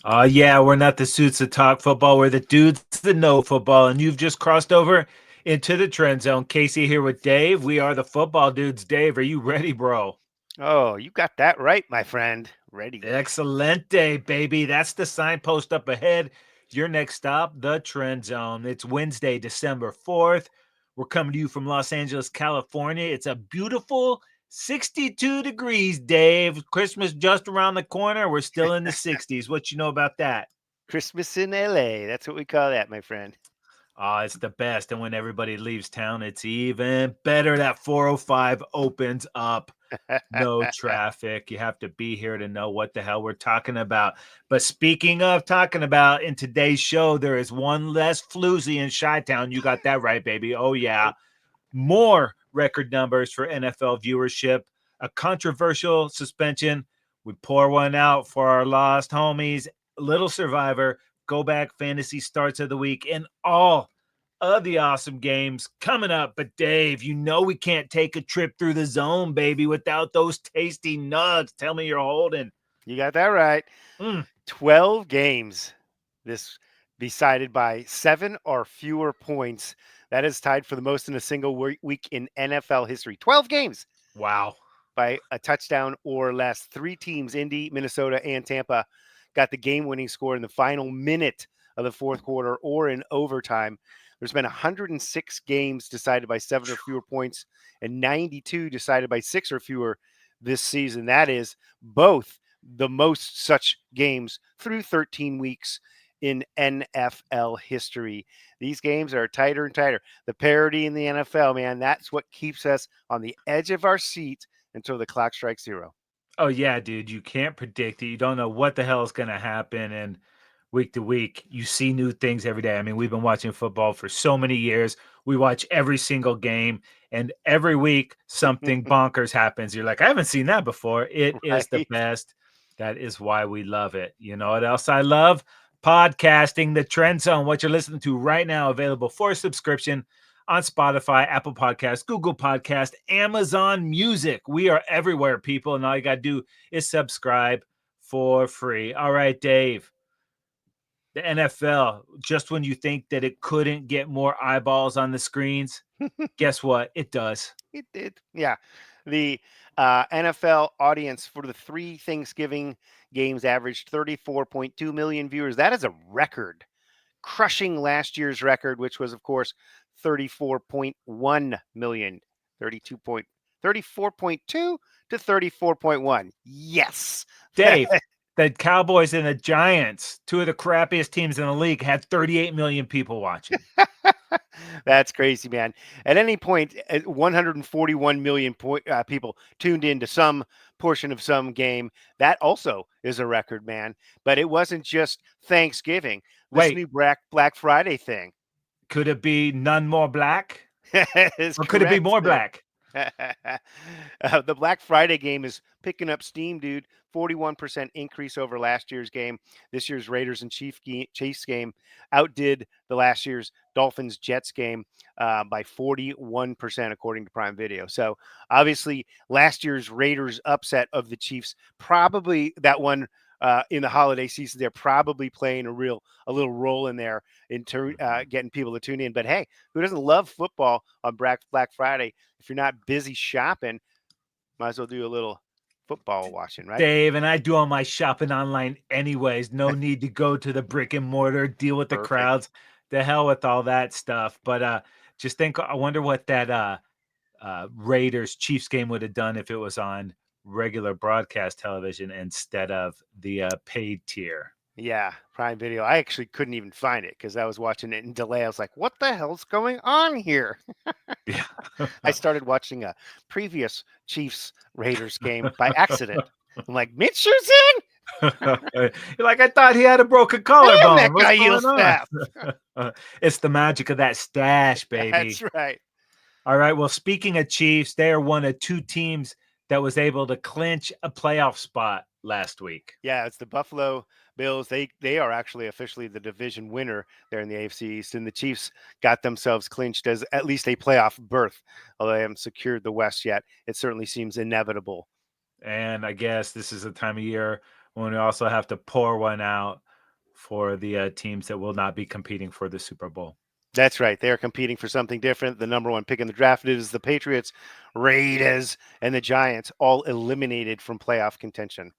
Yeah, we're not the suits that talk football. We're the dudes that know football. And you've just crossed over into the trend zone. Casey here with Dave. We are the football dudes. Dave, are you ready, bro? Oh, you got that right, my friend. Ready. Excellent day, baby. That's the signpost up ahead. Your next stop, the trend zone. It's Wednesday, December 4th. We're coming to you from Los Angeles, California. It's a beautiful 62 degrees, Dave. Christmas just around the corner. We're still in the 60s. What you know about that? Christmas in LA. That's what we call that, my friend. It's the best. And when everybody leaves town, it's even better. That 405 opens up. No traffic. You have to be here to know what the hell we're talking about. But speaking of talking about, in today's show, there is one less floozy in Chi-Town. You got that right, baby. Oh, yeah. More record numbers for NFL viewership. A controversial suspension. We pour one out for our lost homies. Little Survivor. Go back fantasy starts of the week. And all of the awesome games coming up. But Dave, you know we can't take a trip through the zone, baby, without those tasty nugs. Tell me you're holding. You got that right. Mm, 12 games. This decided by 7 or fewer points. That is tied for the most in a single week in NFL history. 12 games wow. by a touchdown or less. Three teams, Indy, Minnesota, and Tampa, got the game winning score in the final minute of the fourth quarter or in overtime. There's been 106 games decided by 7 or fewer points and 92 decided by 6 or fewer this season. That is both the most such games through 13 weeks in NFL history. These games are tighter and tighter. The parity in the NFL, man, that's what keeps us on the edge of our seat until the clock strikes zero. Oh, yeah, dude. You can't predict it. You don't know what the hell is going to happen. And week to week, you see new things every day. I mean, we've been watching football for so many years. We watch every single game, and every week something bonkers happens. You're like, I haven't seen that before. It is the Right? best. That is why we love it. You know what else I love? Podcasting, the Trend Zone, what you're listening to right now, available for subscription on Spotify, Apple Podcast, Google Podcast, Amazon Music. We are everywhere, people, and all you got to do is subscribe for free. All right, Dave. The NFL, just when you think that it couldn't get more eyeballs on the screens, guess what? It does. It did. Yeah. The NFL audience for the three Thanksgiving games averaged 34.2 million viewers. That is a record, crushing last year's record, which was, of course, 34.1 million. 34.2 to 34.1. Yes. Dave, the Cowboys and the Giants, two of the crappiest teams in the league, had 38 million people watching. That's crazy, man. At any point, 141 million people tuned into some portion of some game. That also is a record, man. But it wasn't just Thanksgiving. This Wait, new Black Friday thing could it be none more black? is Or could it be correct, more sir. black? The Black Friday game is picking up steam, dude. 41% increase over last year's game. This year's Raiders and Chiefs game outdid the last year's Dolphins Jets game by 41%, according to Prime Video. So obviously, last year's Raiders upset of the Chiefs, probably that one. In the holiday season, they're probably playing a little role in there in getting people to tune in. But hey, who doesn't love football on Black Friday? If you're not busy shopping, might as well do a little football watching, right? Dave, and I do all my shopping online anyways. No need to go to the brick and mortar, deal with the Perfect. crowds. The hell with all that stuff. But just think, I wonder what that Raiders Chiefs game would have done if it was on regular broadcast television instead of the paid tier. Yeah, Prime Video. I actually couldn't even find it because I was watching it in delay. I was like, what the hell's going on here? Yeah. I started watching a previous Chiefs Raiders game by accident. I'm like, Minshew's in? You're like, I thought he had a broken Damn, collarbone. that What's guy going heals on? fast. It's the magic of that stash, baby. That's right. All right. Well, speaking of Chiefs, they are one of two teams that was able to clinch a playoff spot last week. Yeah, it's the Buffalo Bills. They are actually officially the division winner there in the AFC East, and the Chiefs got themselves clinched as at least a playoff berth. Although they haven't secured the West yet, it certainly seems inevitable. And I guess this is the time of year when we also have to pour one out for the teams that will not be competing for the Super Bowl. That's right. They are competing for something different. The number one pick in the draft is the Patriots, Raiders, and the Giants, all eliminated from playoff contention.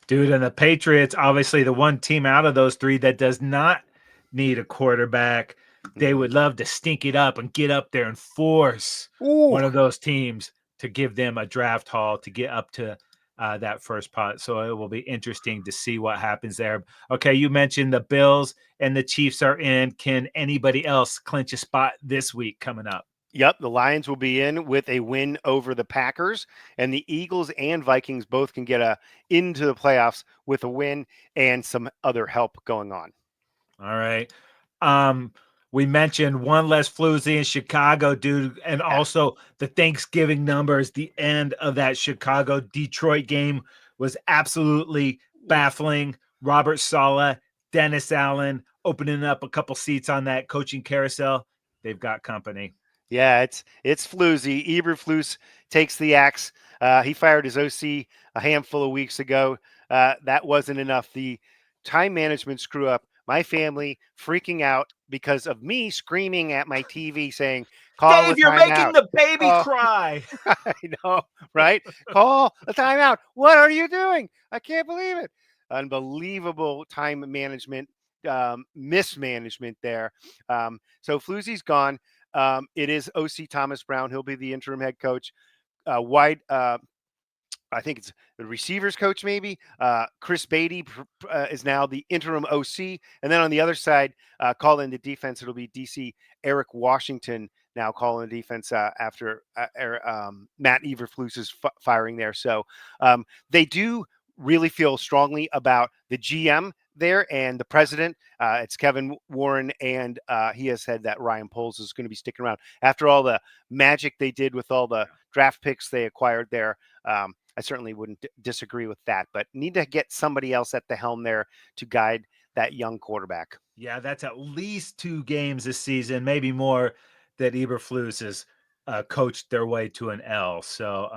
Dude, and the Patriots, obviously the one team out of those three that does not need a quarterback. They Mm-hmm. would love to stink it up and get up there and force Ooh, one of those teams to give them a draft haul to get up to that first pot. So it will be interesting to see what happens there. Okay, you mentioned the Bills and the Chiefs are in. Can anybody else clinch a spot this week coming up? yep, the Lions will be in with a win over the Packers, and the Eagles and Vikings both can get into the playoffs with a win and some other help going on. All right. Um, we mentioned one less floozy in Chicago, dude, and Yeah. also the Thanksgiving numbers. The end of that Chicago Detroit game was absolutely baffling. Robert Sala, Dennis Allen opening up a couple seats on that coaching carousel. They've got company. Yeah, it's floozy. Eberflus takes the axe. He fired his OC a handful of weeks ago. That wasn't enough. The time management screw up. My family freaking out because of me screaming at my TV saying, "Call a Dave, you're timeout." making the baby Call, cry. I know, right? Call a timeout. What are you doing? I can't believe it. Unbelievable time management, mismanagement there. So Floozy's gone. It is OC Thomas Brown. He'll be the interim head coach. Wide, I think it's the receivers coach, maybe. Chris Beatty is now the interim OC. And then on the other side, calling the defense, it'll be DC Eric Washington now calling the defense after Matt Eberflus's firing there. So they do really feel strongly about the GM there and the president. It's Kevin Warren, and he has said that Ryan Poles is going to be sticking around after all the magic they did with all the draft picks they acquired there. I certainly wouldn't disagree with that, but need to get somebody else at the helm there to guide that young quarterback. Yeah, that's at least 2 games this season, maybe more, that Eberflus has coached their way to an L. So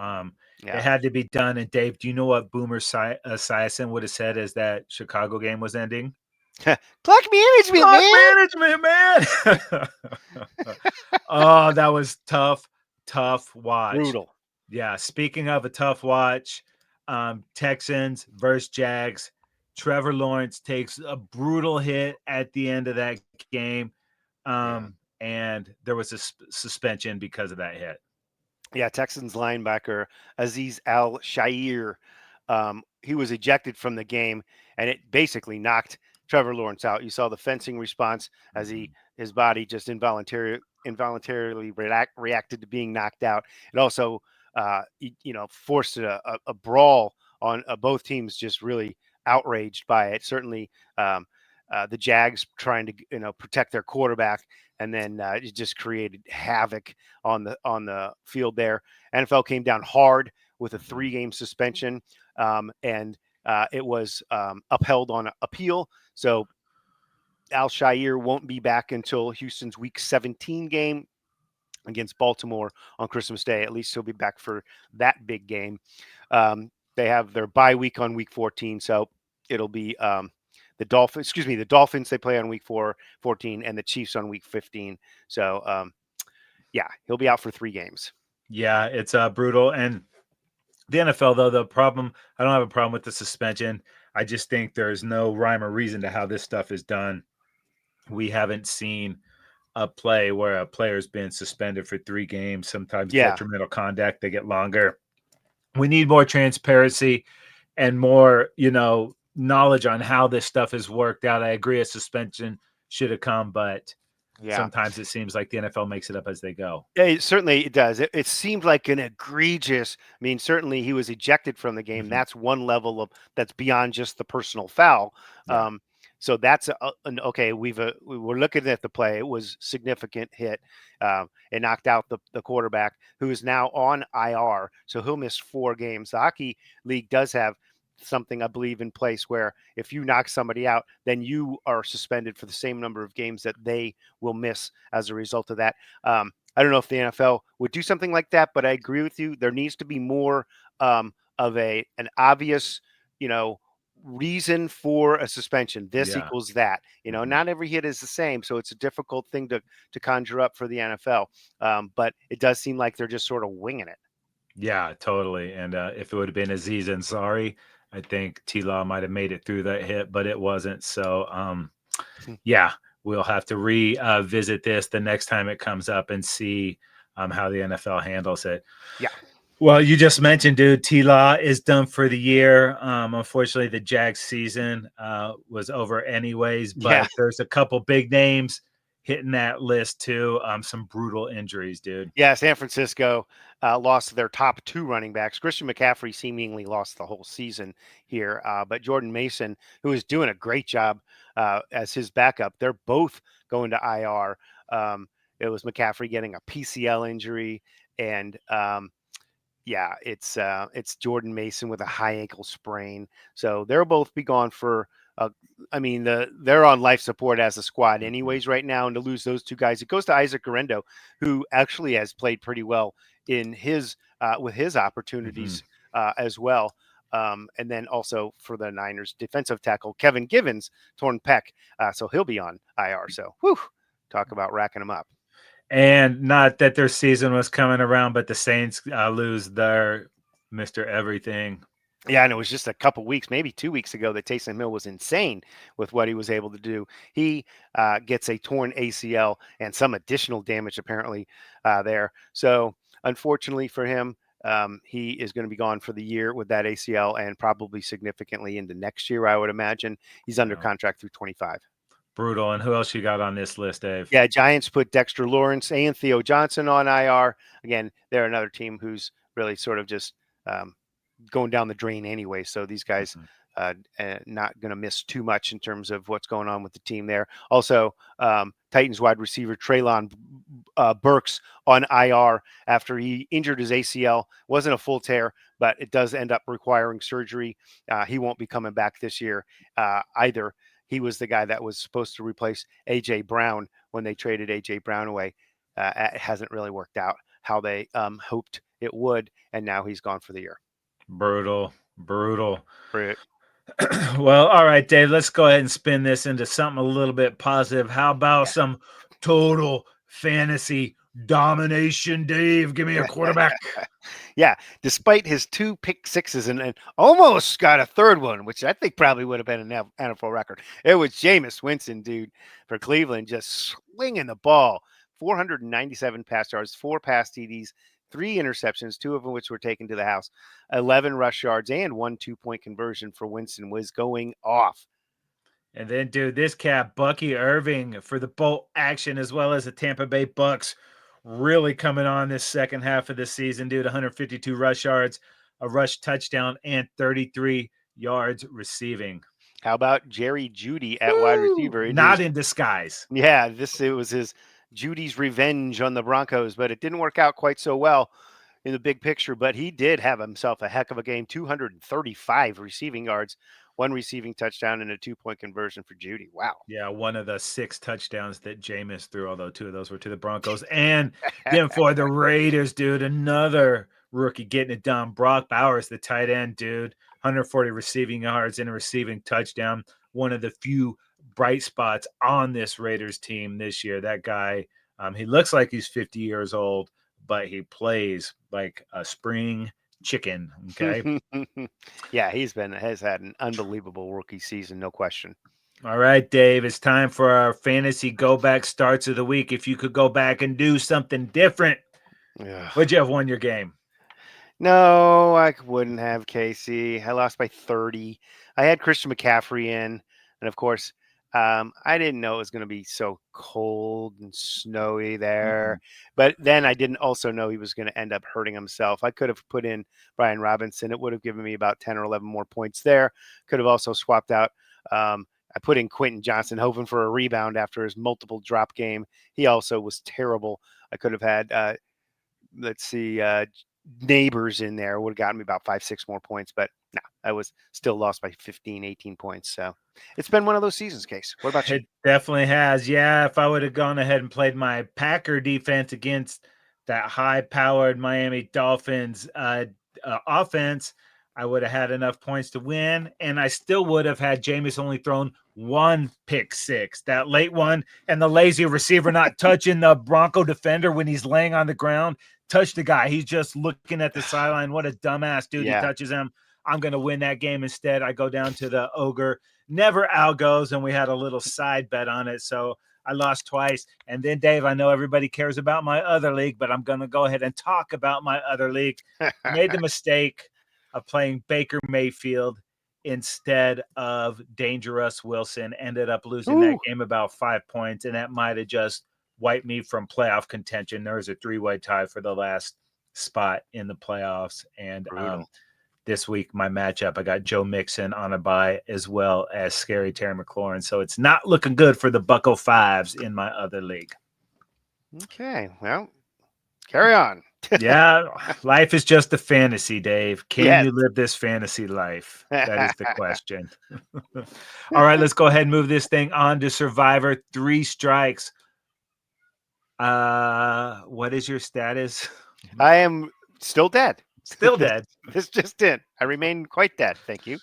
it Yeah. had to be done. And Dave, do you know what Boomer Esiason would have said as that Chicago game was ending? Clock management, Clock man. management, man. Oh, that was tough, tough watch. Brutal. Yeah, speaking of a tough watch, Texans versus Jags. Trevor Lawrence takes a brutal hit at the end of that game, Yeah. and there was a suspension because of that hit. Yeah, Texans linebacker Aziz al-Shaair, he was ejected from the game, and it basically knocked Trevor Lawrence out. You saw the fencing response as Mhm. his body just involuntarily reacted to being knocked out. It also forced a brawl on both teams, just really outraged by it. Certainly, the Jags trying to protect their quarterback, and then it just created havoc on the field there. NFL came down hard with a Mhm. 3-game suspension, and it was upheld on appeal. So al-Shaair won't be back until Houston's Week 17 game against Baltimore on Christmas Day. At least he'll be back for that big game. They have their bye week on Week 14, so it'll be the Dolphins. Excuse me, the Dolphins they play on Week 14, and the Chiefs on Week 15. So yeah, he'll be out for 3 games. Yeah, it's brutal. And the NFL, though, the problem, I don't have a problem with the suspension. I just think there's no rhyme or reason to how this stuff is done. We haven't seen a play where a player's been suspended for 3 games, sometimes Yeah, detrimental conduct, they get longer. We need more transparency and more, knowledge on how this stuff has worked out. I agree a suspension should have come, but yeah. sometimes it seems like the NFL makes it up as they go. Certainly it does. It seemed like an egregious. I mean, certainly he was ejected from the game. Mhm. That's one level of that's beyond just the personal foul. Yeah. So that's okay. We were looking at the play. It was significant hit. It knocked out the quarterback who is now on IR. So he'll miss 4 games. The hockey league does have something I believe in place where if you knock somebody out, then you are suspended for the same number of games that they will miss as a result of that. I don't know if the NFL would do something like that, but I agree with you. There needs to be more of an obvious, you know, reason for a suspension. This Yeah. equals that. Mhm. Not every hit is the same, so it's a difficult thing to conjure up for the NFL. But it does seem like they're just sort of winging it. Yeah, totally. And if it would have been Aziz Ansari, I think T Law might have made it through that hit, but it wasn't. So, yeah, we'll have to revisit this the next time it comes up and see how the NFL handles it. Yeah, Well, you just mentioned, dude, T Law is done for the year. Unfortunately, the Jags season was over anyways, yeah. but there's a couple big names hitting that list too. Some brutal injuries, dude. Yeah, San Francisco lost their top two running backs. Christian McCaffrey seemingly lost the whole season here, but Jordan Mason, who is doing a great job as his backup, they're both going to IR. It was McCaffrey getting a PCL injury, and yeah, it's Jordan Mason with a high ankle sprain. So they'll both be gone for. I mean, they're on life support as a squad, Mhm. anyways, right now. And to lose those two guys, it goes to Isaac Garendo, who actually has played pretty well in his with his Mhm. opportunities as well. And then also for the Niners, defensive tackle Kevin Givens torn pec, so he'll be on IR. So, whew, talk about racking them up. And not that their season was coming around, but the Saints lose their Mr. Everything. Yeah, and it was just a couple weeks, maybe 2 weeks ago, that Taysom Hill was insane with what he was able to do. He gets a torn ACL and some additional damage apparently there. So unfortunately for him, he is going to be gone for the year with that ACL and probably significantly into next year, I would imagine. He's under Yeah. contract through 25. Brutal. And who else you got on this list, Dave? Yeah, Giants put Dexter Lawrence and Theo Johnson on IR. Again, they're another team who's really sort of just um, going down the drain anyway. So these guys Mhm. not going to miss too much in terms of what's going on with the team there. Also, Titans wide receiver Traylon Burks on IR after he injured his ACL. Wasn't a full tear, but it does end up requiring surgery. He won't be coming back this year either. He was the guy that was supposed to replace AJ Brown when they traded AJ Brown away. It hasn't really worked out how they hoped it would, and now he's gone for the year. Brutal. Brutal. Right. Well, all right, Dave, let's go ahead and spin this into something a little bit positive. How about some total fantasy domination, Dave? Give me a quarterback. Yeah, despite his two pick sixes and almost got a third one, which I think probably would have been an NFL record. It was Jameis Winston, dude, for Cleveland, just swinging the ball. 497 pass yards, four pass TDs, three interceptions, two of them which were taken to the house, 11 rush yards, and one 2 point conversion for Winston was going off. And then, dude, this cat, Bucky Irving, for the bolt action as well as the Tampa Bay Bucks, really coming on this second half of the season, dude. 152 rush yards, a rush touchdown, and 33 yards receiving. How about Jerry Jeudy at wide Woo! receiver? It Not is in disguise. Yeah, it was his Judy's revenge on the Broncos, but it didn't work out quite so well in the big picture. But he did have himself a heck of a game: 235 receiving yards, one receiving touchdown, and a 2 point conversion for Judy. Wow. Yeah, one of the 6 touchdowns that Jameis threw, although 2 of those were to the Broncos. And then for the Raiders, dude, another rookie getting it done. Brock Bowers, the tight end, dude, 140 receiving yards and a receiving touchdown. One of the few bright spots on this Raiders team this year. That guy, he looks like he's 50 years old, but he plays like a spring chicken. Okay. Yeah, has had an unbelievable rookie season, no question. All right, Dave, it's time for our fantasy go back starts of the week. If you could go back and do something different, would Ugh. you have won your game? No, I wouldn't have Casey. I lost by 30. I had Christian McCaffrey in, and of course, I didn't know it was going to be so cold and snowy there. Mhm. But then I didn't also know he was going to end up hurting himself. I could have put in Brian Robinson. It would have given me about 10 or 11 more points there. Could have also swapped out. I put in Quentin Johnson, hoping for a rebound after his multiple drop game. He also was terrible. I could have had let's see, neighbors in there would have gotten me about 5, 6 more points, but no, I was still lost by 15, 18 points. So it's been one of those seasons, Case. What about you? It definitely has. Yeah, if I would have gone ahead and played my Packer defense against that high-powered Miami Dolphins offense, I would have had enough points to win, and I still would have had Jameis only thrown one pick six, that late one, and the lazy receiver not touching the Bronco defender when he's laying on the ground. Touch the guy. He's just looking at the sideline. What a dumbass dude. He Yeah. touches him. I'm going to win that game instead. I go down to the ogre. Never Al goes, and we had a little side bet on it. So I lost twice. And then, Dave, I know everybody cares about my other league, but I'm going to go ahead and talk about my other league. Made the mistake of playing Baker Mayfield instead of Dangerous Wilson. Ended up losing that game about 5 points, and that might have just wiped me from playoff contention. There was a 3-way tie for the last spot in the playoffs. And this week, my matchup, I got Joe Mixon on a bye as well as Scary Terry McLaurin. So it's not looking good for the Bucko Fives in my other league. Okay, well, carry on. Yeah, life is just a fantasy, Dave. Can Yes. you live this fantasy life? That is the question. All right, let's go ahead and move this thing on to Survivor. 3 strikes. What is your status? I am still dead. Still dead. This just in. I remain quite dead. Thank you.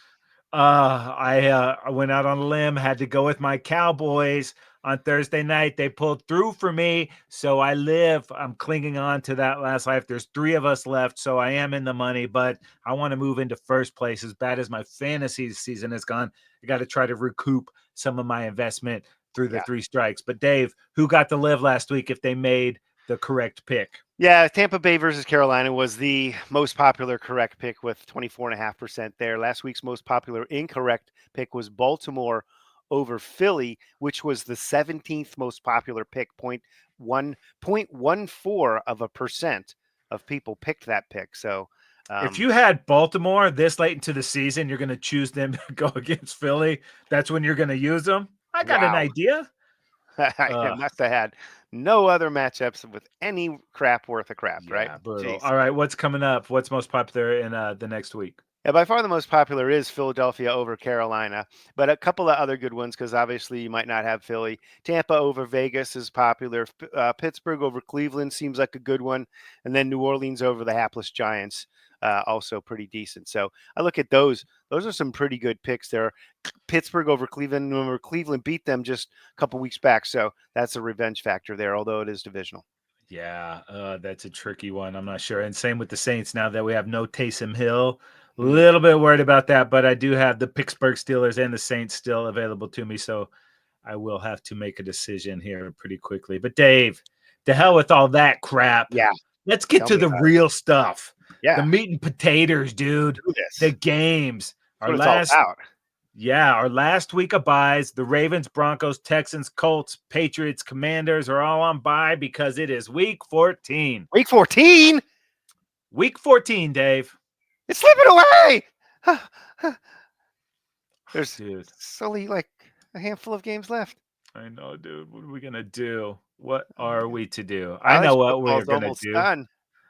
I went out on a limb, had to go with my Cowboys on Thursday night. They pulled through for me, so I live. I'm clinging on to that last life. There's 3 of us left, so I am in the money, but I want to move into first place. As bad as my fantasy season has gone, I got to try to recoup some of my investment through the 3 strikes. But Dave, who got to live last week if they made the correct pick? Yeah, Tampa Bay versus Carolina was the most popular correct pick with 24.5% there. Last week's most popular incorrect pick was Baltimore over Philly, which was the 17th most popular pick. 0.14% of people picked that pick. So if you had Baltimore this late into the season, you're going to choose them to go against Philly. That's when you're going to use them. I got an idea. I must have had no other matchups with any crap worth of crap, right? Brutal. Jeez. All right, what's coming up? What's most popular in the next week? Yeah, by far the most popular is Philadelphia over Carolina, but a couple of other good ones because obviously you might not have Philly. Tampa over Vegas is popular. Pittsburgh over Cleveland seems like a good one, and then New Orleans over the hapless Giants, also pretty decent. So I look at those. Those are some pretty good picks there. Pittsburgh over Cleveland. Remember, Cleveland beat them just a couple weeks back, so that's a revenge factor there, although it is divisional. Yeah, that's a tricky one. I'm not sure. And same with the Saints now that we have no Taysom Hill. A little bit worried about that, but I do have the Pittsburgh Steelers and the Saints still available to me, so I will have to make a decision here pretty quickly. But Dave, to hell with all that crap. Yeah. Let's get to the real stuff. Yeah. The meat and potatoes, dude. The games. That's what it's all about. Yeah, our last week of buys, the Ravens, Broncos, Texans, Colts, Patriots, Commanders are all on bye because it is week 14. Week 14? Week 14, Dave. It's slipping away. There's only like a handful of games left. I know, dude. What are we going to do? What are we to do? I know what we're going to do. Done.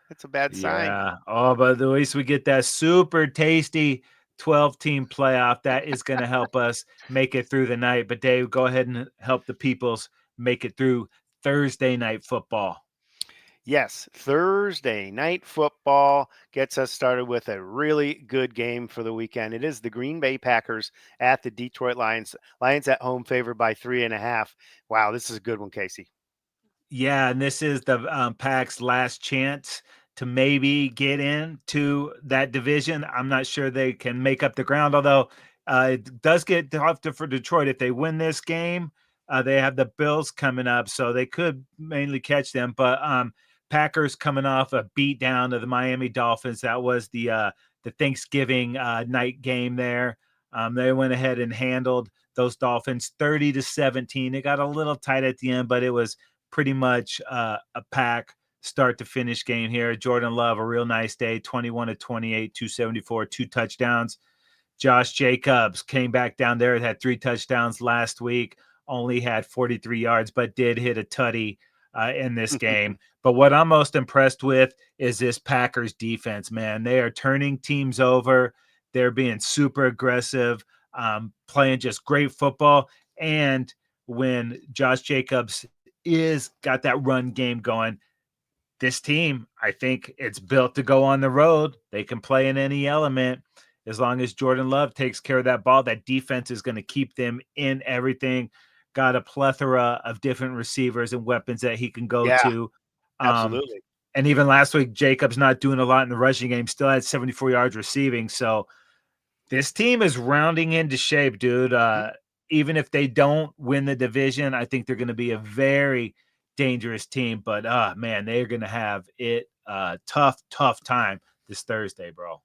It's a bad sign. Yeah. Oh, but at least we get that super tasty 12-team playoff. That is going to help us make it through the night. But Dave, go ahead and help the peoples make it through Thursday night football. Yes, Thursday night football gets us started with a really good game for the weekend. It is the Green Bay Packers at the Detroit Lions. Lions at home favored by 3.5. Wow, this is a good one, Casey. Yeah, and this is the Pack's last chance to maybe get into that division. I'm not sure they can make up the ground, although it does get tough for Detroit. If they win this game, they have the Bills coming up, so they could mainly catch them. But Packers coming off a beat down of the Miami Dolphins. That was the Thanksgiving night game there. They went ahead and handled those Dolphins 30-17. It got a little tight at the end, but it was pretty much a Pack start to finish game here. Jordan Love, a real nice day, 21-28, 274, 2 touchdowns. Josh Jacobs came back down there, had 3 touchdowns last week, only had 43 yards, but did hit a tutty in this game. But what I'm most impressed with is this Packers defense, man. They are turning teams over. They're being super aggressive, playing just great football. And when Josh Jacobs got that run game going, this team, I think it's built to go on the road. They can play in any element. As long as Jordan Love takes care of that ball, that defense is going to keep them in everything. Got a plethora of different receivers and weapons that he can go Yeah, to. Um, absolutely. and even last week, Jacobs not doing a lot in the rushing game, still had 74 yards receiving. So this team is rounding into shape, dude. Mhm. Even if they don't win the division, I think they're going to be a very dangerous team. But man, they're going to have it tough time this Thursday, bro.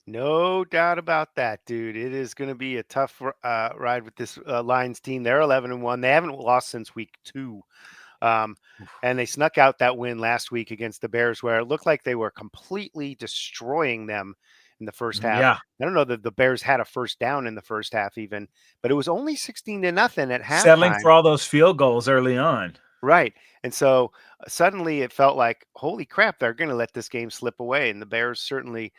No doubt about that, dude. It is going to be a tough ride with this Lions team. They're 11-1. They haven't lost since week 2. Um, and they snuck out that win last week against the Bears, where it looked like they were completely destroying them in the first half. Yeah, I don't know that the Bears had a first down in the first half, even, but it was only 16-0 at settling halftime. for all those field goals early on. Right. And so suddenly it felt like, holy crap, they're going to let this game slip away. And the Bears certainly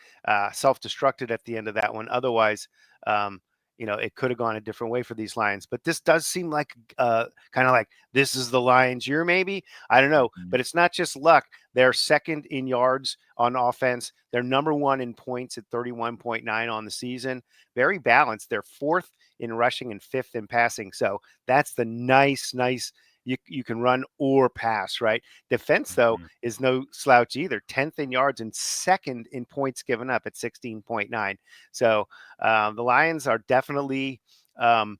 self destructed at the end of that one. Otherwise, um, it could have gone a different way for these Lions. But this does seem like kind of like this is the Lions year, maybe. I don't know. Mhm. But it's not just luck. They're second in yards on offense. They're number one in points at 31.9 on the season. Very balanced. They're fourth in rushing and fifth in passing. So that's the nice you can run or pass, right? Defense, though, Mhm. is no slouch either. 10th in yards and second in points given up at 16.9. So the Lions are definitely um,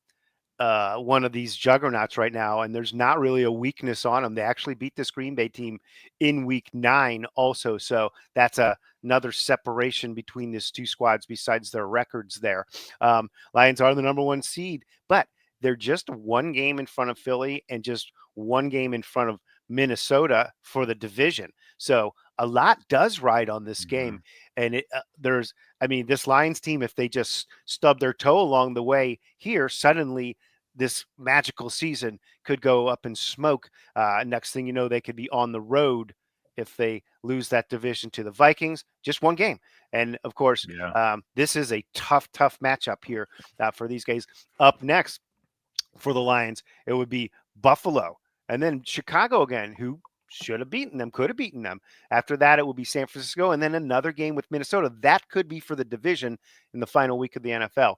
one of these juggernauts right now, and there's not really a weakness on them. They actually beat this Green Bay team in week 9 also. So that's another separation between these two squads besides their records there. Lions are the number 1 seed, but they're just one game in front of Philly and just one game in front of Minnesota for the division. So a lot does ride on this game. Mhm. And this Lions team, if they just stub their toe along the way here, suddenly this magical season could go up in smoke. Next thing you know, they could be on the road if they lose that division to the Vikings. Just one game. And of course, Yeah. this is a tough matchup here for these guys. Up next, for the Lions, it would be Buffalo and then Chicago again, who should have beaten them, could have beaten them. After that, it would be San Francisco and then another game with Minnesota. That could be for the division in the final week of the NFL.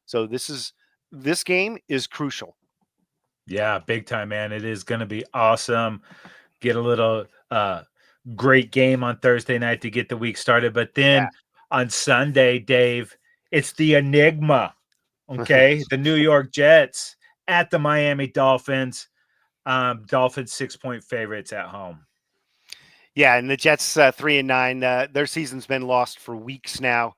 So this game is crucial. Yeah, big time, man. It is going to be awesome. Get a little great game on Thursday night to get the week started. But Yeah. then on Sunday, Dave, it's the enigma. Okay. The New York Jets at the Miami Dolphins. Dolphins 6-point favorites at home. Yeah, and the Jets 3-9. Their season's been lost for weeks now.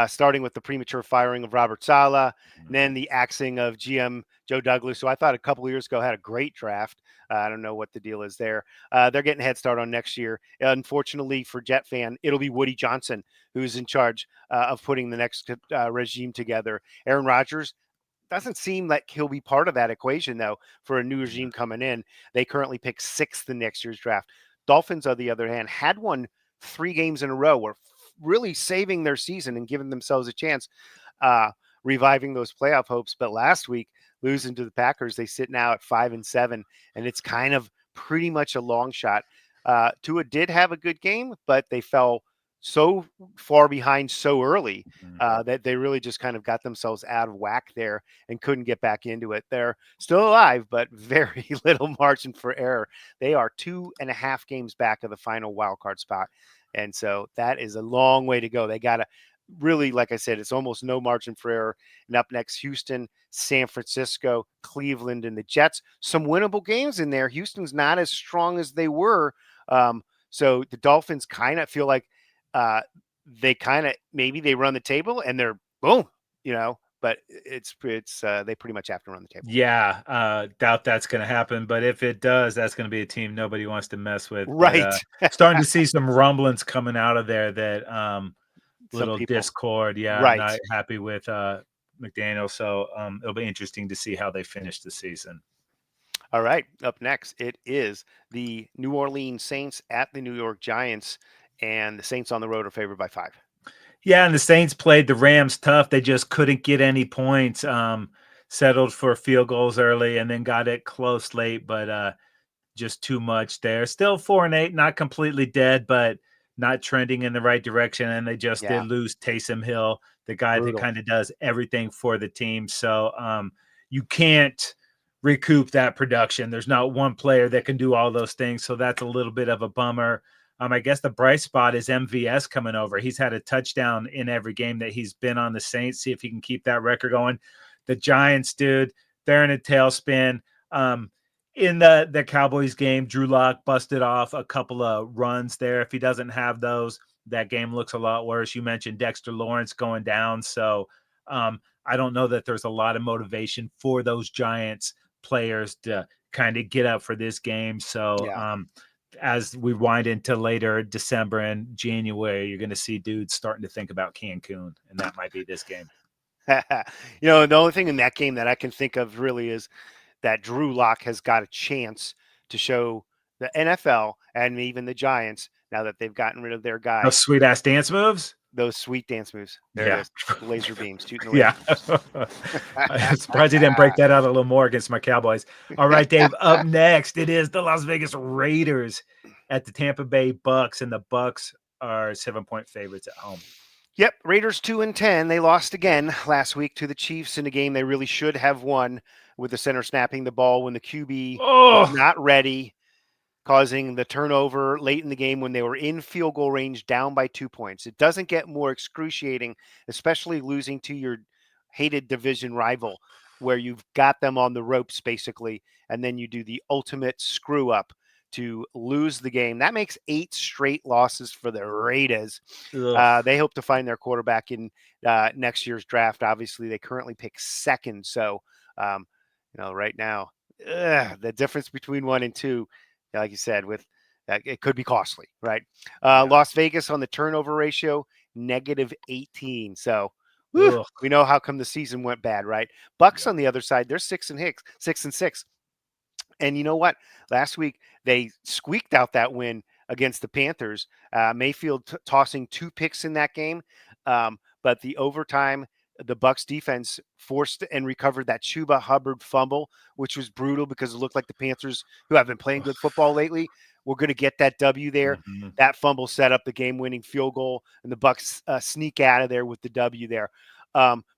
Starting with the premature firing of Robert Saleh, and then the axing of GM Joe Douglas, who I thought a couple of years ago had a great draft. I don't know what the deal is there. They're getting a head start on next year. Unfortunately for Jet fan, it'll be Woody Johnson who's in charge of putting the next regime together. Aaron Rodgers doesn't seem like he'll be part of that equation, though, for a new regime coming in. They currently pick sixth in next year's draft. Dolphins, on the other hand, had won 3 games in a row, were really saving their season and giving themselves a chance, uh, reviving those playoff hopes. But last week, losing to the Packers, they sit now at 5-7, and it's kind of pretty much a long shot. Tua did have a good game, but they fell so far behind so early Mhm. that they really just kind of got themselves out of whack there and couldn't get back into it. They're still alive, but very little margin for error. They are 2.5 games back of the final wild card spot. And so that is a long way to go. They got to really, like I said, it's almost no margin for error. And up next, Houston, San Francisco, Cleveland, and the Jets. Some winnable games in there. Houston's not as strong as they were. So the Dolphins kind of feel like uh, they kind of maybe they run the table and they're boom, but it's they pretty much have to run the table. Yeah, doubt that's going to happen. But if it does, that's going to be a team nobody wants to mess with. But Right. starting to see some rumblings coming out of there that Some little people. discord. Yeah, Right. not happy with McDaniel. So it'll be interesting to see how they finish the season. All right. Up next, it is the New Orleans Saints at the New York Giants, and the Saints on the road are favored by 5. Yeah, and the Saints played the Rams tough. They just couldn't get any points. Settled for field goals early and then got it close late, but just too much there. Still 4-8, not completely dead, but not trending in the right direction. And they just did Yeah. lose Taysom Hill, the guy that Brutal. kind of does everything for the team. So you can't recoup that production. There's not one player that can do all those things. So that's a little bit of a bummer. I guess the bright spot is MVS coming over. He's had a touchdown in every game that he's been on the Saints. See if he can keep that record going. The Giants, dude, they're in a tailspin. In the Cowboys game, Drew Lock busted off a couple of runs there. If he doesn't have those, that game looks a lot worse. You mentioned Dexter Lawrence going down. So I don't know that there's a lot of motivation for those Giants players to kind of get up for this game. So Yeah. as we wind into later December and January, you're going to see dudes starting to think about Cancun, and that might be this game. The only thing in that game that I can think of really is that Drew Lock has got a chance to show the NFL and even the Giants, now that they've gotten rid of their guy, Those sweet ass dance moves. those sweet dance moves. There it Yeah. is. The laser beams, shooting the laser Yeah. beams. I'm surprised he didn't break that out a little more against my Cowboys. All right, Dave. Up next, it is the Las Vegas Raiders at the Tampa Bay Bucks, and the Bucks are 7-point favorites at home. Yep, Raiders 2-10. They lost again last week to the Chiefs in a game they really should have won, with the center snapping the ball when the QB was Oh, not ready, causing the turnover late in the game when they were in field goal range down by 2 points. It doesn't get more excruciating, especially losing to your hated division rival, where you've got them on the ropes basically, and then you do the ultimate screw up to lose the game. That makes 8 straight losses for the Raiders. ugh. They hope to find their quarterback in next year's draft. Obviously, they currently pick second. So, right now, the difference between 1 and 2, like you said, with it could be costly, right? Yeah. Las Vegas on the turnover ratio, -18. So, Ugh. we know how come the season went bad, right? Bucks Yeah. on the other side, they're 6-6. And you know what? Last week they squeaked out that win against the Panthers. Mayfield tossing 2 picks in that game, but the overtime, the Bucks defense forced and recovered that Chuba Hubbard fumble, which was brutal because it looked like the Panthers, who have been playing good football lately, were going to get that W there. Mhm. That fumble set up the game-winning field goal, and the Bucks sneak out of there with the W there.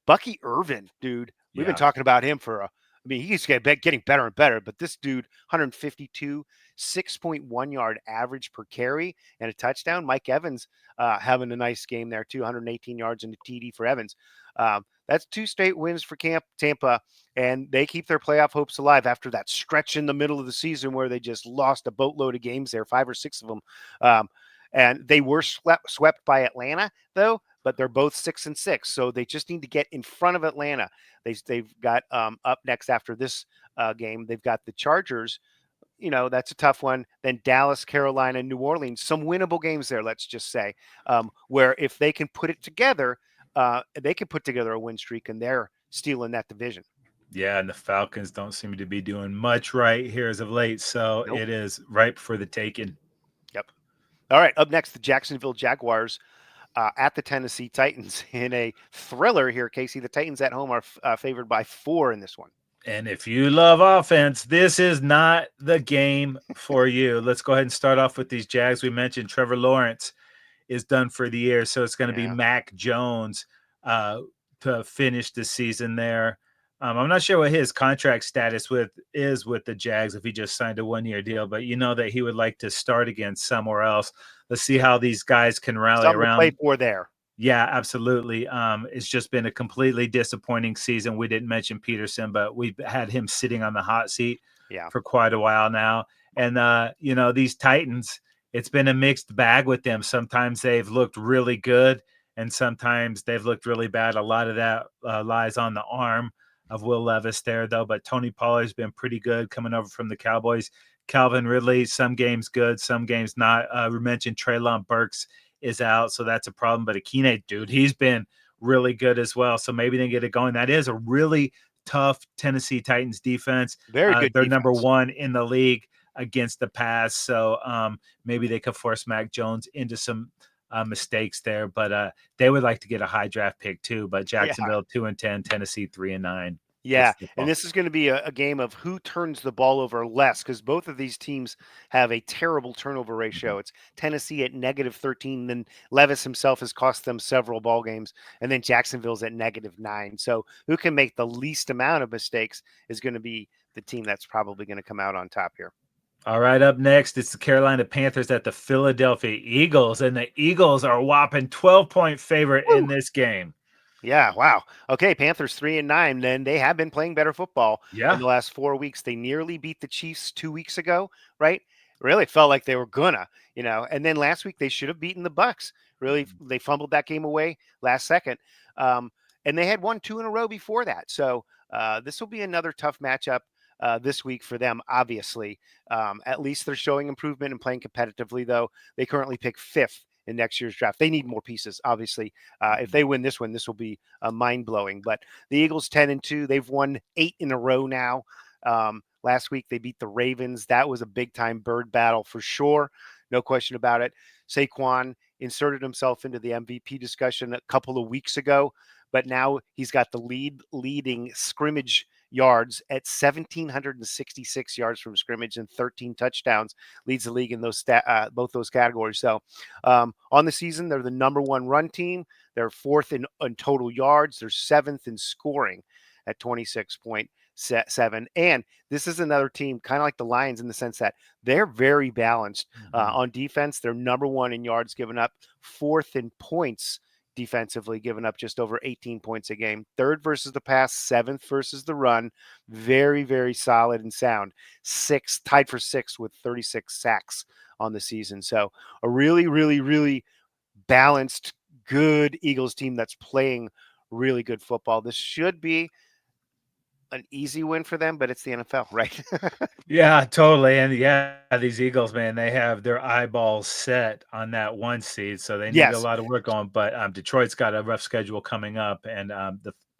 Bucky Irvin, dude, we've been Yeah. talking about him for I mean, he's getting better and better, but this dude, 152, 6.1 yard average per carry and a touchdown. Mike Evans having a nice game there, too, 118 yards and a TD for Evans. That's 2 straight wins for Tampa, and they keep their playoff hopes alive after that stretch in the middle of the season where they just lost a boatload of games there, 5 or 6 of them. And they were swept by Atlanta, though, but they're both 6-6. So they just need to get in front of Atlanta. They've got up next after this game, they've got the Chargers. That's a tough one. Then Dallas, Carolina, New Orleans, some winnable games there, let's just say, where if they can put it together, they can put together a win streak, and they're stealing that division. Yeah, and the Falcons don't seem to be doing much right here as of late, so Nope. it is ripe for the taking. Yep. All right. Up next, the Jacksonville Jaguars at the Tennessee Titans in a thriller here, Casey. The Titans at home are favored by 4 in this one. And if you love offense, this is not the game for you. Let's go ahead and start off with these Jags. We mentioned Trevor Lawrence is done for the year, so it's going to be Yeah. Mac Jones to finish the season there. I'm not sure what his contract status is with the Jags, if he just signed a 1-year deal, but you know that he would like to start again somewhere else. Let's see how these guys can rally Something to play around. for there. Yeah, absolutely. It's just been a completely disappointing season. We didn't mention Peterson, but we've had him sitting on the hot seat Yeah. for quite a while now. And these Titans, it's been a mixed bag with them. Sometimes they've looked really good, and sometimes they've looked really bad. A lot of that lies on the arm of Will Levis there, though. But Tony Pollard's been pretty good coming over from the Cowboys. Calvin Ridley, some games good, some games not. We mentioned Treylon Burks is out, so that's a problem. But Akine, dude, he's been really good as well. So maybe they get it going. That is a really tough Tennessee Titans defense. Very good They're number defense. 1 in the league against the pass. So maybe they could force Mac Jones into some mistakes there. But they would like to get a high draft pick too. But Yeah. Jacksonville 2-10, Tennessee 3-9. Yeah, Good and football. this is going to be a game of who turns the ball over less because both of these teams have a terrible turnover Mhm. ratio. It's Tennessee at -13, then Levis himself has cost them several ball games, and then Jacksonville's at -9. So who can make the least amount of mistakes is going to be the team that's probably going to come out on top here. All right, up next, it's the Carolina Panthers at the Philadelphia Eagles, and the Eagles are a whopping 12-point favorite in Woo! this game. Yeah, wow. Okay, Panthers 3-9. Then they have been playing better football in Yeah. the last 4 weeks. They nearly beat the Chiefs 2 weeks ago, right? Really felt like they were gonna. And then last week they should have beaten the Bucks. Really, Mhm. they fumbled that game away last second, um, and they had won two in a row before that. So this will be another tough matchup this week for them. Obviously, at least they're showing improvement and playing competitively. Though they currently pick fifth in next year's draft. They need more pieces, obviously. If Mhm. they win this one, this will be mind blowing. But the Eagles 10-2, they've won 8 in a row now. Last week they beat the Ravens. That was a big time bird battle for sure, no question about it. Saquon inserted himself into the MVP discussion a couple of weeks ago, but now he's got the leading scrimmage yards at 1,766 yards from scrimmage and 13 touchdowns, leads the league in both those categories. So on the season, they're the number one run team. They're fourth in total yards. They're seventh in scoring at 26.7. And this is another team, kind of like the Lions, in the sense that they're very balanced Mhm. on defense. They're number one in yards given up, fourth in points defensively, given up just over 18 points a game. Third versus the pass, seventh versus the run. Very, very solid and sound. Sixth, tied for sixth with 36 sacks on the season. So a really, really, really balanced, good Eagles team that's playing really good football. This should be an easy win for them, but it's the NFL, right? Yeah, totally. And yeah, these Eagles, man, they have their eyeballs set on that one seed, so they need a Yes, lot of work on. But Detroit's got a rough schedule coming up, and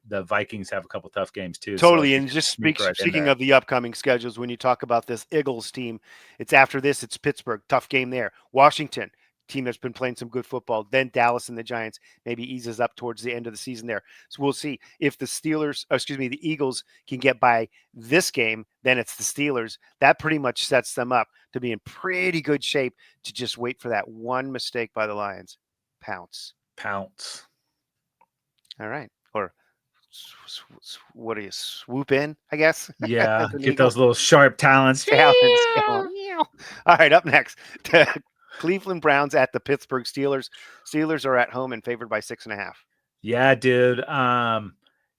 the Vikings have a couple tough games too, so totally. they And could just sneak right in speaking there. of the upcoming schedules, when you talk about this Eagles team, it's after this, it's Pittsburgh, tough game there. Washington, team that's been playing some good football. Then Dallas and the Giants maybe eases up towards the end of the season there. So we'll see if the Eagles can get by this game. Then it's the Steelers. That pretty much sets them up to be in pretty good shape to just wait for that one mistake by the Lions. Pounce. Pounce. All right. Or what do you swoop in, I guess, Yeah, as an get eagle? those little sharp talons. Talons going. Meow. All right, up next, Cleveland Browns at the Pittsburgh Steelers. Steelers are at home and favored by 6.5. Yeah, dude.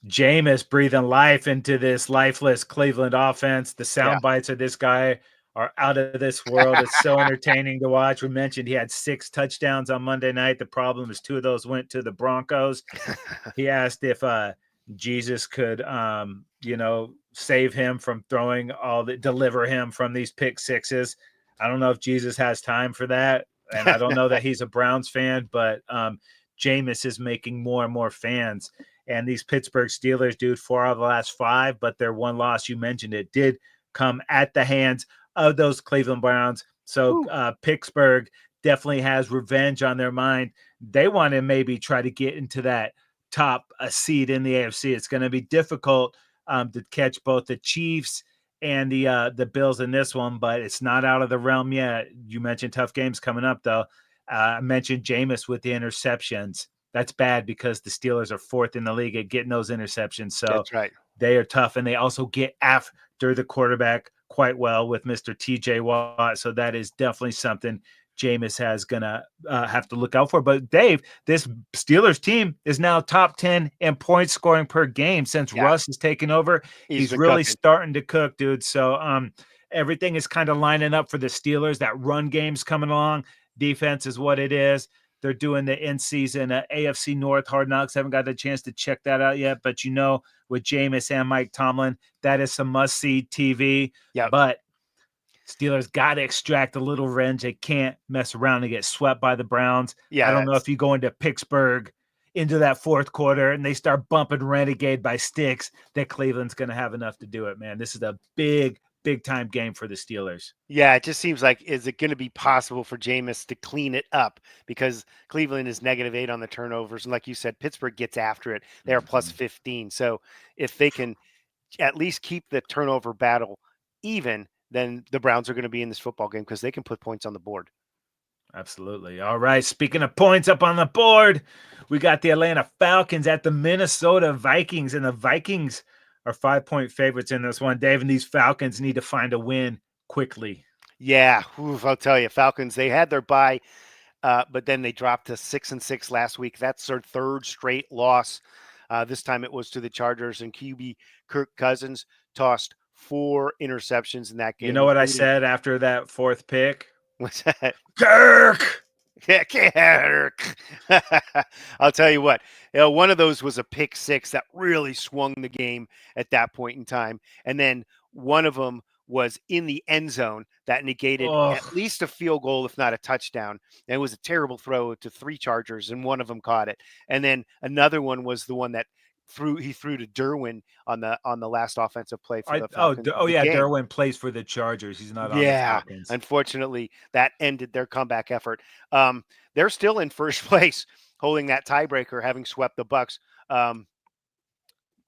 Jameis breathing life into this lifeless Cleveland offense. The Yeah. sound bites of this guy are out of this world. It's so entertaining to watch. We mentioned he had 6 touchdowns on Monday night. The problem is 2 of those went to the Broncos. He asked if Jesus could save him from deliver him from these pick sixes. I don't know if Jesus has time for that. And I don't know that he's a Browns fan, but Jameis is making more and more fans. And these Pittsburgh Steelers, dude, 4 out of the last 5, but their one loss, you mentioned it, did come at the hands of those Cleveland Browns. So Woo. Pittsburgh definitely has revenge on their mind. They want to maybe try to get into that top seed in the AFC. It's going to be difficult to catch both the Chiefs and the Bills in this one, but it's not out of the realm yet. You mentioned tough games coming up, though. I mentioned Jameis with the interceptions. That's bad because the Steelers are fourth in the league at getting those interceptions. So That's right. they are tough, and they also get after the quarterback quite well with Mr. TJ Watt. So that is definitely something Jameis has gonna have to look out for. But Dave, this Steelers team is now top 10 in points scoring per game since Yeah. Russ has taken over. He's He's been really cooking. starting to cook, dude. So everything is kind of lining up for the Steelers. That run game's coming along. Defense is what it is. They're doing the in-season AFC North Hard Knocks. Haven't got a chance to check that out yet, but with Jameis and Mike Tomlin, that is some must-see TV. Yep. But Steelers got to extract a little revenge. They can't mess around and get swept by the Browns. I Yeah. don't know That's if you go into Pittsburgh into that fourth quarter and they start bumping Renegade by sticks, that Cleveland's going to have enough to do it, man. This is a big, big time game for the Steelers. Yeah, it just seems like is it going to be possible for Jameis to clean it up because Cleveland is -8 on the turnovers, and like you said, Pittsburgh gets after it. They are plus Mhm. 15. So if they can at least keep the turnover battle even, then the Browns are going to be in this football game because they can put points on the board. Absolutely. All right. Speaking of points up on the board, we got the Atlanta Falcons at the Minnesota Vikings, and the Vikings are 5-point favorites in this one. Dave, and these Falcons need to find a win quickly. Yeah, oof, I'll tell you, Falcons, they had their bye, but then they dropped to 6-6 last week. That's their third straight loss. This time it was to the Chargers, and QB Kirk Cousins tossed 4 interceptions in that You game, know what I including said after that fourth pick? what's that? Kirk! Kirk. I'll tell you what, one of those was a pick six that really swung the game at that point in time. And then one of them was in the end zone that negated at Oh, least a field goal, if not a touchdown. And it was a terrible throw to 3 Chargers, and one of them caught it. And then another one was the one that he threw to Derwin on the last offensive play for the Falcons of the Yeah, game. Derwin plays for the Chargers. He's not on the Yeah, Falcons. unfortunately, that ended their comeback effort. They're still in first place, holding that tiebreaker, having swept the Bucks.